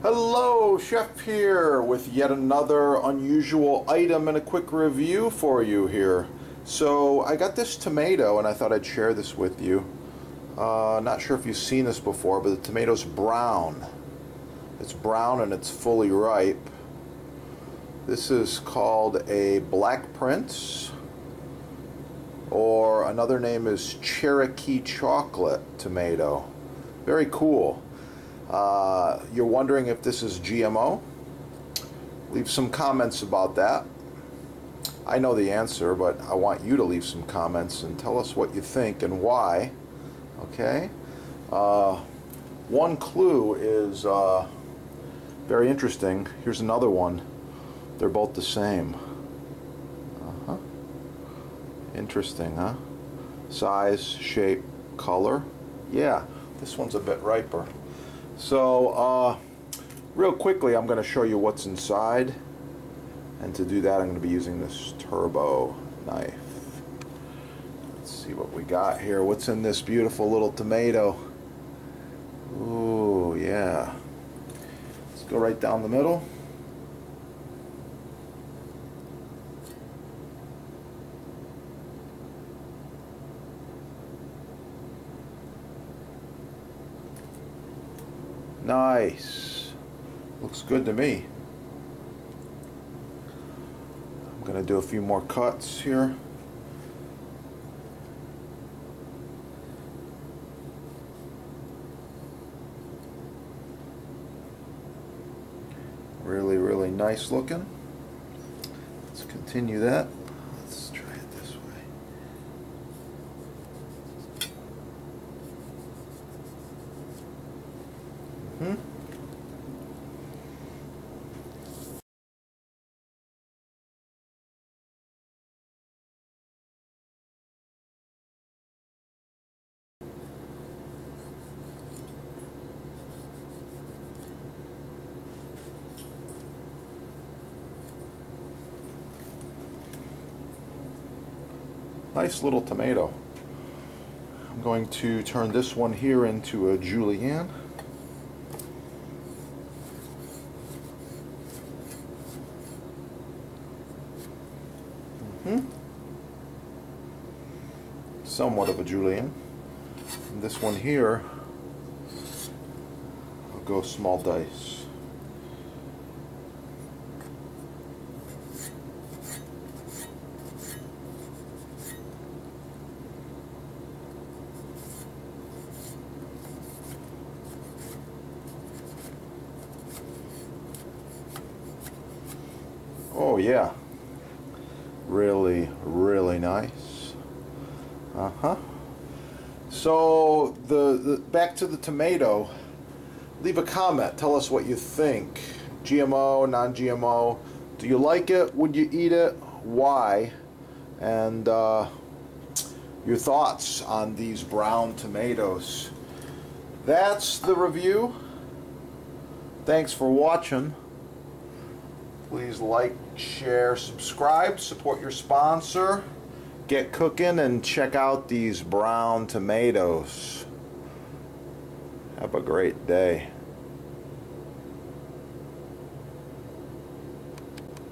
Hello, Chef here with yet another unusual item and a quick review for you here. So I got this tomato and I thought I'd share this with you. Not sure if you've seen this before, but the tomato's brown. It's brown and it's fully ripe. This is called a Black Prince, or another name is Cherokee Chocolate tomato. Very cool. You're wondering if this is GMO? Leave some comments about that. I know the answer, but I want you to leave some comments and tell us what you think and why. Okay? One clue is very interesting. Here's another one. They're both the same. Interesting, huh? Size, shape, color. Yeah, this one's a bit riper. So, real quickly, I'm going to show you what's inside. And to do that, I'm going to be using this turbo knife. Let's see what we got here. What's in this beautiful little tomato? Ooh, yeah. Let's go right down the middle. Nice. Looks good to me. I'm going to do a few more cuts here. Really, really nice looking. Let's continue that. Let's try it this way. Nice little tomato. I'm going to turn this one here into a julienne. Somewhat of a julienne. And this one here, I'll go small dice. Oh yeah, really, really nice. So the back to the tomato. Leave a comment. Tell us what you think. GMO, non-GMO. Do you like it? Would you eat it? Why? And your thoughts on these brown tomatoes. That's the review. Thanks for watching. Please like, share, subscribe, support your sponsor, get cooking, and check out these brown tomatoes. Have a great day.